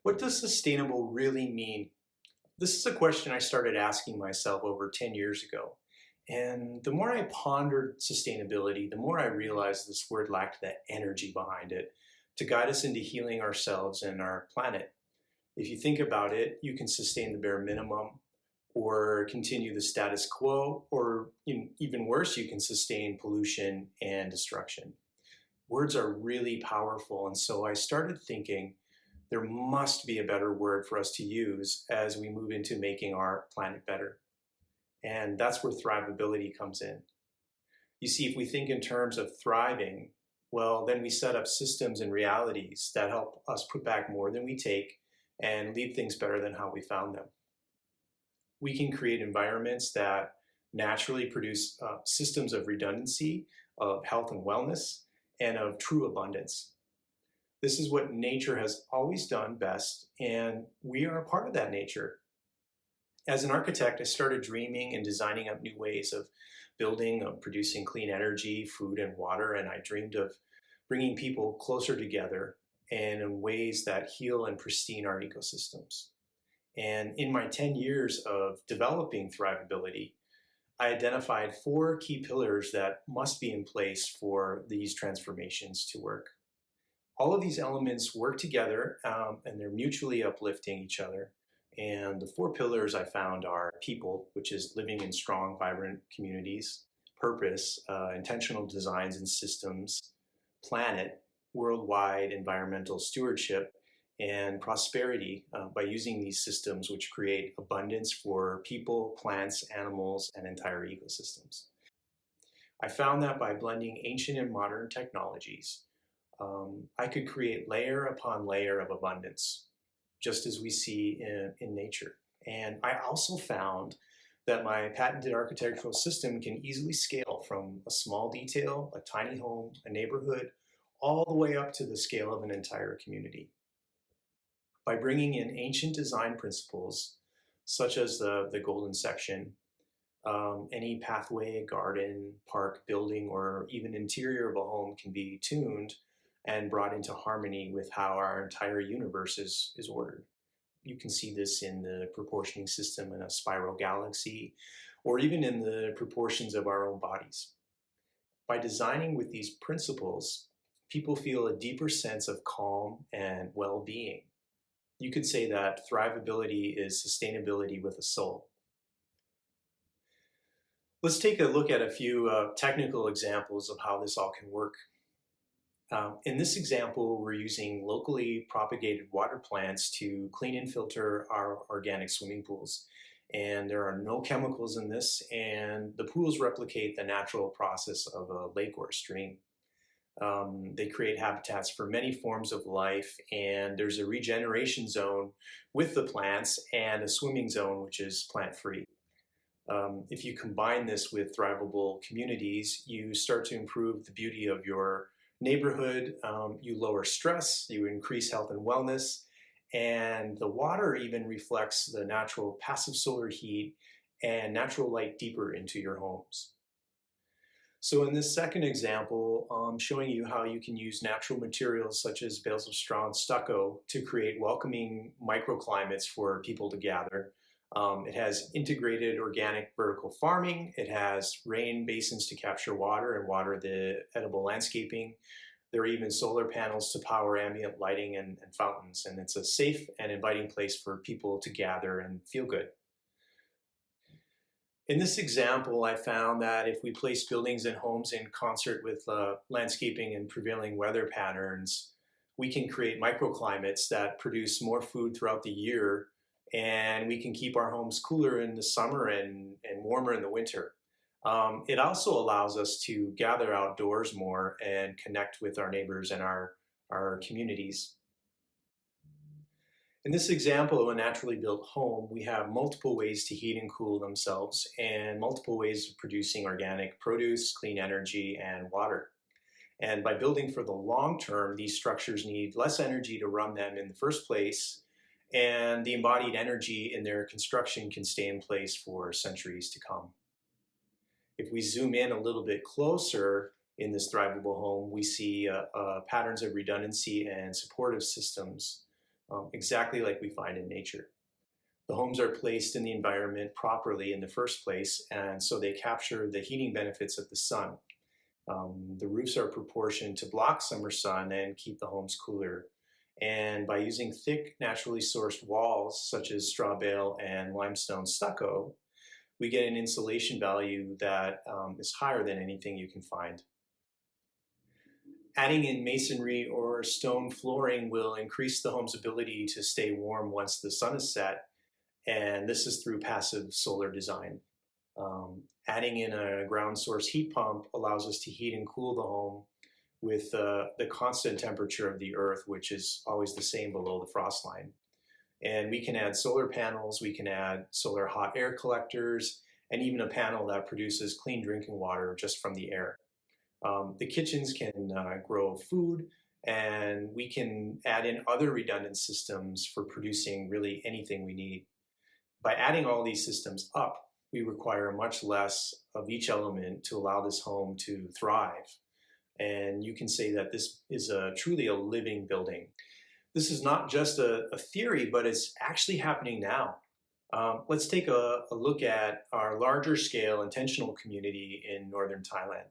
What does sustainable really mean? This is a question I started asking myself over 10 years ago. And the more I pondered sustainability, the more I realized this word lacked that energy behind it to guide us into healing ourselves and our planet. If you think about it, you can sustain the bare minimum or continue the status quo, or even worse, you can sustain pollution and destruction. Words are really powerful, and so I started thinking there must be a better word for us to use as we move into making our planet better. And that's where thrivability comes in. You see, if we think in terms of thriving, well, then we set up systems and realities that help us put back more than we take and leave things better than how we found them. We can create environments that naturally produce systems of redundancy, of health and wellness, and of true abundance. This is what nature has always done best, and we are a part of that nature. As an architect, I started dreaming and designing up new ways of building, of producing clean energy, food, and water, and I dreamed of bringing people closer together and in ways that heal and pristine our ecosystems. And in my 10 years of developing Thrivability, I identified 4 key pillars that must be in place for these transformations to work. All of these elements work together and they're mutually uplifting each other. And the 4 pillars I found are people, which is living in strong, vibrant communities; purpose, intentional designs and systems; planet, worldwide environmental stewardship; and prosperity, by using these systems which create abundance for people, plants, animals, and entire ecosystems. I found that by blending ancient and modern technologies, I could create layer upon layer of abundance, just as we see in nature. And I also found that my patented architectural system can easily scale from a small detail, a tiny home, a neighborhood, all the way up to the scale of an entire community. By bringing in ancient design principles, such as the golden section, any pathway, garden, park, building, or even interior of a home can be tuned and brought into harmony with how our entire universe is ordered. You can see this in the proportioning system in a spiral galaxy, or even in the proportions of our own bodies. By designing with these principles, people feel a deeper sense of calm and well-being. You could say that thrivability is sustainability with a soul. Let's take a look at a few technical examples of how this all can work. In this example, we're using locally propagated water plants to clean and filter our organic swimming pools. And there are no chemicals in this, and the pools replicate the natural process of a lake or a stream. They create habitats for many forms of life, and there's a regeneration zone with the plants and a swimming zone which is plant-free. If you combine this with thrivable communities, you start to improve the beauty of your neighborhood, you lower stress, you increase health and wellness, and the water even reflects the natural passive solar heat and natural light deeper into your homes. So in this second example, I'm showing you how you can use natural materials such as bales of straw and stucco to create welcoming microclimates for people to gather. It has integrated organic vertical farming. It has rain basins to capture water and water the edible landscaping. There are even solar panels to power ambient lighting and fountains. And it's a safe and inviting place for people to gather and feel good. In this example, I found that if we place buildings and homes in concert with landscaping and prevailing weather patterns, we can create microclimates that produce more food throughout the year, and we can keep our homes cooler in the summer and warmer in the winter. It also allows us to gather outdoors more and connect with our neighbors and our communities. In this example of a naturally built home, we have multiple ways to heat and cool themselves and multiple ways of producing organic produce, clean energy, and water. And by building for the long term, these structures need less energy to run them in the first place, and the embodied energy in their construction can stay in place for centuries to come. If we zoom in a little bit closer in this thrivable home, we see patterns of redundancy and supportive systems exactly like we find in nature. The homes are placed in the environment properly in the first place, and so they capture the heating benefits of the sun. The roofs are proportioned to block summer sun and keep the homes cooler. And by using thick, naturally sourced walls, such as straw bale and limestone stucco, we get an insulation value that is higher than anything you can find. Adding in masonry or stone flooring will increase the home's ability to stay warm once the sun is set, and this is through passive solar design. Adding in a ground source heat pump allows us to heat and cool the home with the constant temperature of the earth, which is always the same below the frost line. And we can add solar panels, we can add solar hot air collectors, and even a panel that produces clean drinking water just from the air. The kitchens can grow food, and we can add in other redundant systems for producing really anything we need. By adding all these systems up, we require much less of each element to allow this home to thrive. And you can say that this is truly a living building. This is not just a theory, but it's actually happening now. Let's take a look at our larger scale intentional community in northern Thailand.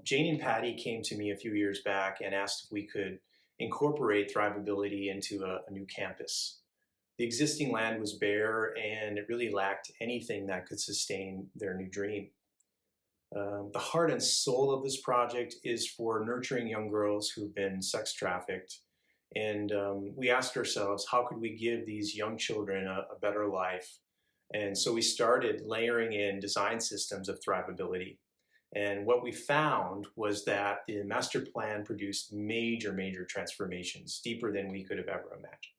Jane and Patty came to me a few years back and asked if we could incorporate Thrivability into a new campus. The existing land was bare and it really lacked anything that could sustain their new dream. The heart and soul of this project is for nurturing young girls who've been sex trafficked. And we asked ourselves, how could we give these young children a better life? And so we started layering in design systems of Thrivability. And what we found was that the master plan produced major transformations, deeper than we could have ever imagined.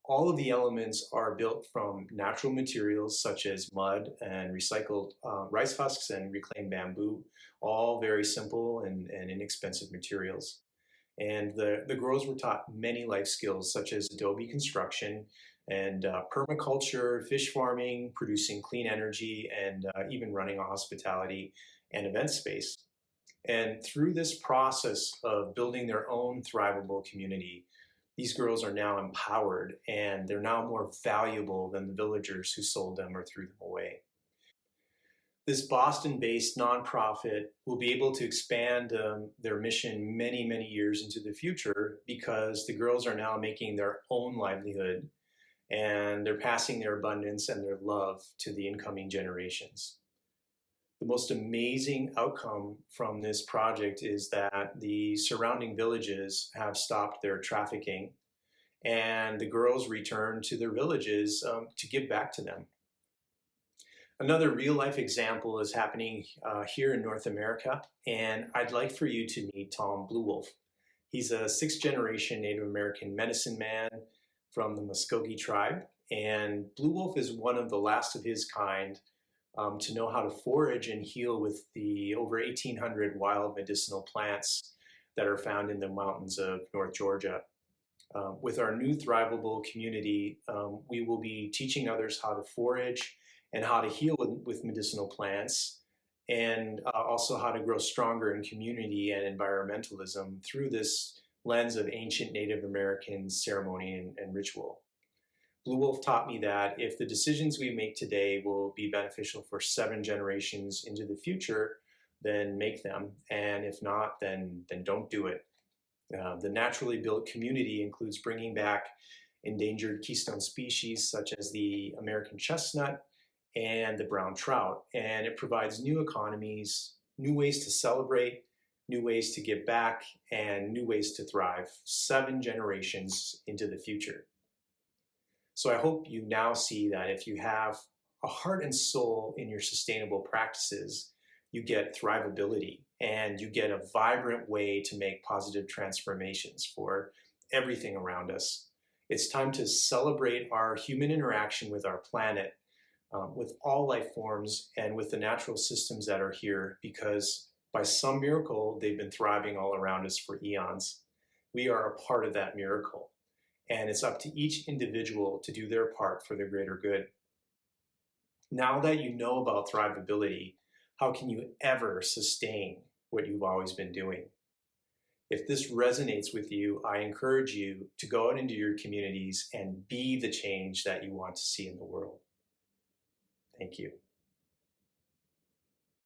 All of the elements are built from natural materials such as mud and recycled rice husks and reclaimed bamboo, all very simple and inexpensive materials. And the girls were taught many life skills such as adobe construction and permaculture, fish farming, producing clean energy, and even running a hospitality and event space. And through this process of building their own thrivable community, these girls are now empowered and they're now more valuable than the villagers who sold them or threw them away. This Boston-based nonprofit will be able to expand their mission many years into the future because the girls are now making their own livelihood and they're passing their abundance and their love to the incoming generations. The most amazing outcome from this project is that the surrounding villages have stopped their trafficking and the girls return to their villages to give back to them. Another real life example is happening here in North America, and I'd like for you to meet Tom Blue Wolf. He's a 6th generation Native American medicine man from the Muskogee tribe, and Blue Wolf is one of the last of his kind to know how to forage and heal with the over 1,800 wild medicinal plants that are found in the mountains of North Georgia. With our new Thrivable community, we will be teaching others how to forage and how to heal with medicinal plants, and also how to grow stronger in community and environmentalism through this lens of ancient Native American ceremony and ritual. Blue Wolf taught me that if the decisions we make today will be beneficial for 7 generations into the future, then make them. And if not, then don't do it. The naturally built community includes bringing back endangered keystone species such as the American chestnut and the brown trout. And it provides new economies, new ways to celebrate, new ways to give back, and new ways to thrive 7 generations into the future. So I hope you now see that if you have a heart and soul in your sustainable practices, you get thrivability and you get a vibrant way to make positive transformations for everything around us. It's time to celebrate our human interaction with our planet, with all life forms and with the natural systems that are here, because by some miracle, they've been thriving all around us for eons. We are a part of that miracle. And it's up to each individual to do their part for the greater good. Now that you know about thrivability, how can you ever sustain what you've always been doing? If this resonates with you, I encourage you to go out into your communities and be the change that you want to see in the world. Thank you.